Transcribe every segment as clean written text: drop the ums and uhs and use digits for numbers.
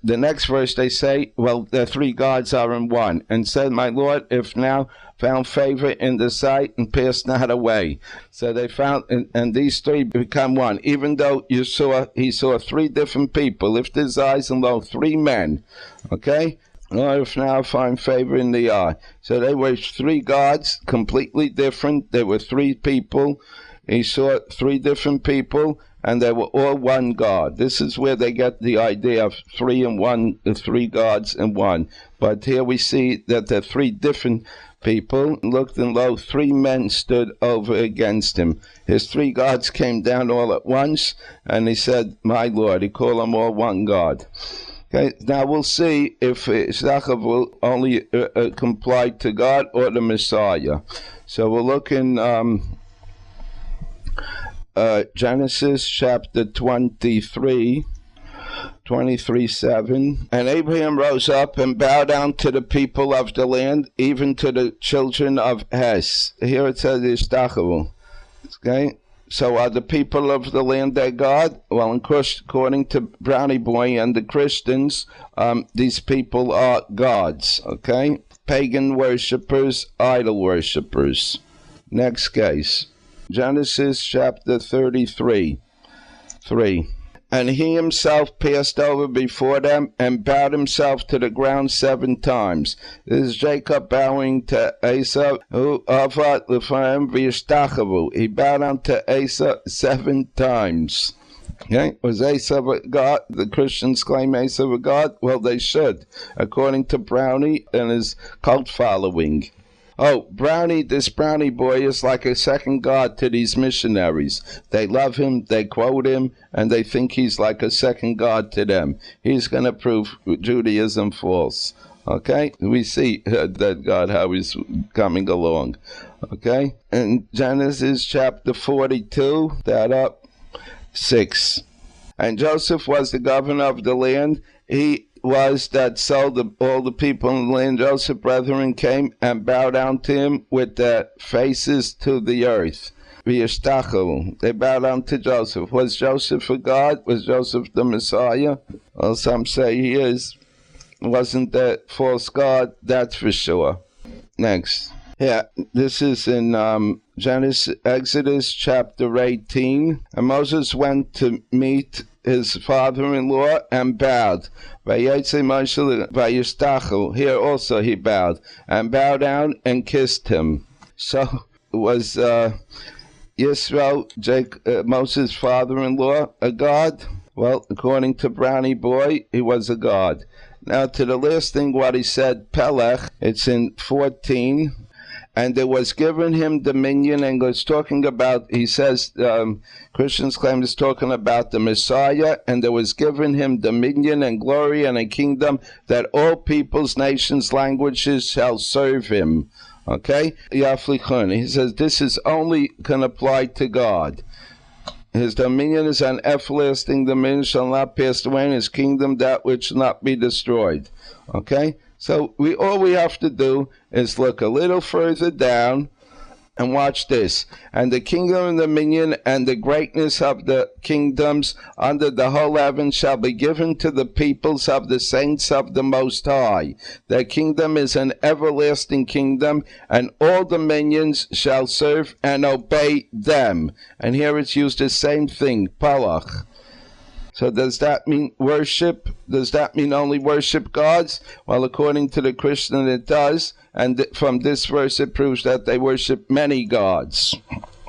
the next verse they say, well, the three gods are in one. And said, my Lord, if now found favor in the sight and pass not away. So they found, and these three become one. Even though he saw three different people, lift his eyes and lo, three men. Okay? Lord, if now find favor in the eye. So they were three gods, completely different. There were three people. He saw three different people, and they were all one God. This is where they get the idea of three in one, the three gods in one. But here we see that the three different people looked, and lo, three men stood over against him. His three gods came down all at once, and he said, my Lord. He called them all one God. Okay, now we'll see if Zachav will only comply to God or the Messiah. So we'll look in Genesis chapter 23:7. And Abraham rose up and bowed down to the people of the land, even to the children of Hes. Here it says Ishtachavu. Okay, so are the people of the land their God? Well, according to Brownie Boy and the Christians, these people are gods. Okay, pagan worshippers, idol worshippers. Next case. Genesis chapter 33:3. And he himself passed over before them and bowed himself to the ground 7 times. This is Jacob bowing to Esau, who avat l'faim v'yishtachavu. He bowed down to Esau 7 times. Okay, was Esau a God? The Christians claim Esau a God? Well, they should, according to Brownie and his cult following. Oh, this Brownie boy is like a second God to these missionaries. They love him, they quote him, and they think he's like a second God to them. He's going to prove Judaism false. Okay? We see that God, how he's coming along. Okay? In Genesis chapter 42, 6. And Joseph was the governor of the land. He was that sold all the people in the land. Joseph's brethren came and bowed down to him with their faces to the earth. They bowed down to Joseph. Was Joseph a God? Was Joseph the Messiah? Well, some say he is. Wasn't that false God? That's for sure. Next. Yeah, this is in Exodus chapter 18. And Moses went to meet his father-in-law and bowed. Here also he bowed, and bowed down and kissed him. So was Yisro, Moses' father-in-law, a god? Well, according to Brownie Boy, he was a god. Now to the last thing, what he said, Pelech, it's in 14. And there was given him dominion, and was talking about, he says, Christians claim it's talking about the Messiah, and there was given him dominion and glory and a kingdom that all peoples, nations, languages shall serve him. Okay? Yaflichun. He says this is only can apply to God. His dominion is an everlasting dominion, shall not pass away, and his kingdom that which shall not be destroyed. Okay? So all we have to do is look a little further down and watch this. And the kingdom and dominion and the greatness of the kingdoms under the whole heaven shall be given to the peoples of the saints of the Most High. Their kingdom is an everlasting kingdom, and all dominions shall serve and obey them. And here it's used the same thing, palach. So does that mean worship? Does that mean only worship gods? Well, according to the Christian, it does. And from this verse, it proves that they worship many gods.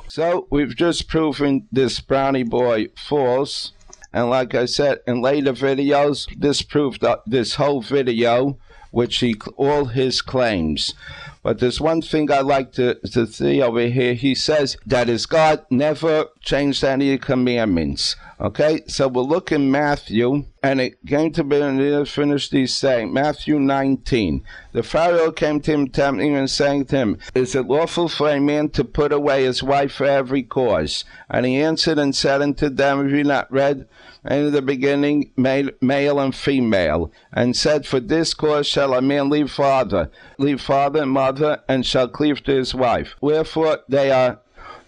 So we've just proven this Brownie boy false. And like I said, in later videos, this proved this whole video, which all his claims. But there's one thing I like to see over here. He says that his God never changed any commandments. Okay, so we'll look in Matthew, and it came to be, and finish these saying, Matthew 19. The Pharaoh came to him, tempting and saying to him, is it lawful for a man to put away his wife for every cause? And he answered and said unto them, have you not read in the beginning, male and female, and said, for this cause shall a man leave father and mother, and shall cleave to his wife. Wherefore they are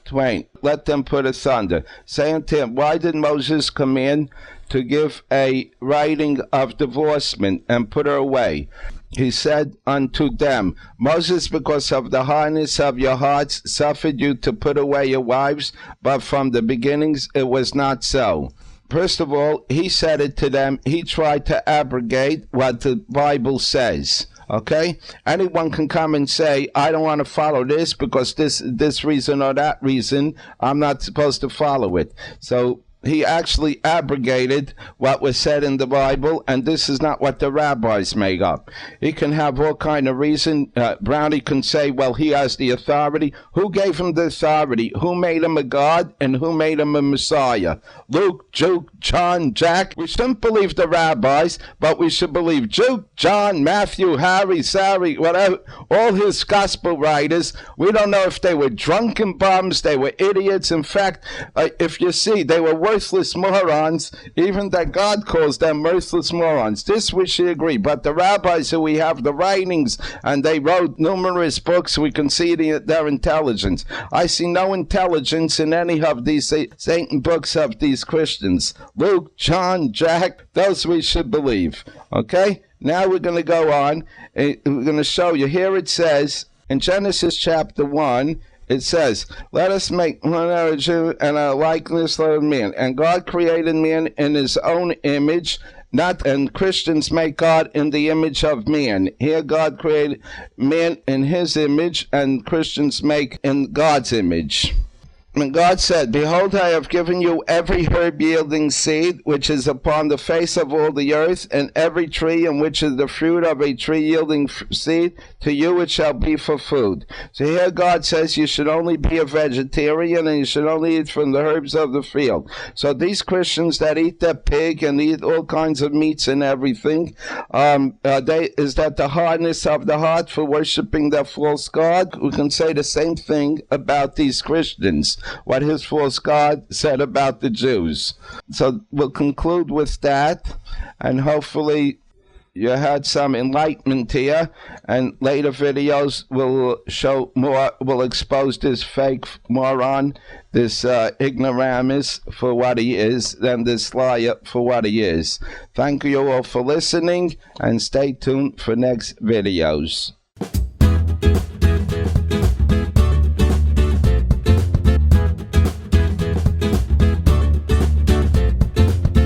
twain, let them put asunder, saying to him, why did Moses command to give a writing of divorcement and put her away? He said unto them, Moses, because of the hardness of your hearts, suffered you to put away your wives, but from the beginnings it was not so. First of all, he said it to them. He tried to abrogate what the Bible says. Okay? Anyone can come and say, I don't want to follow this because this reason or that reason, I'm not supposed to follow it. So he actually abrogated what was said in the Bible, and this is not what the rabbis make up. He can have all kind of reason. Brownie can say, well, he has the authority. Who gave him the authority? Who made him a God, and who made him a Messiah? Luke, Juke, John, Jack. We shouldn't believe the rabbis, but we should believe Juke, John, Matthew, Harry, Sari, whatever, all his gospel writers. We don't know if they were drunken bums, they were idiots. In fact, if you see, they were worthless morons, even that God calls them worthless morons. This we should agree. But the rabbis who we have the writings, and they wrote numerous books, we can see their intelligence. I see no intelligence in any of these Satan books of these Christians. Luke, John, Jack, those we should believe. Okay? Now we're going to go on. We're going to show you. Here it says, in Genesis chapter 1, it says, let us make man and our likeness of man. And God created man in his own image, and Christians make God in the image of man. Here God created man in his image, and Christians make in God's image. And God said, behold, I have given you every herb yielding seed, which is upon the face of all the earth, and every tree in which is the fruit of a tree yielding seed, to you it shall be for food. So here God says you should only be a vegetarian, and you should only eat from the herbs of the field. So these Christians that eat the pig and eat all kinds of meats and everything, is that the hardness of the heart for worshiping their false god? We can say the same thing about these Christians, what his false god said about the Jews. So we'll conclude with that, and hopefully you had some enlightenment here, and later videos will show more, will expose this fake moron, this ignoramus for what he is, and this liar for what he is. Thank you all for listening, and stay tuned for next videos.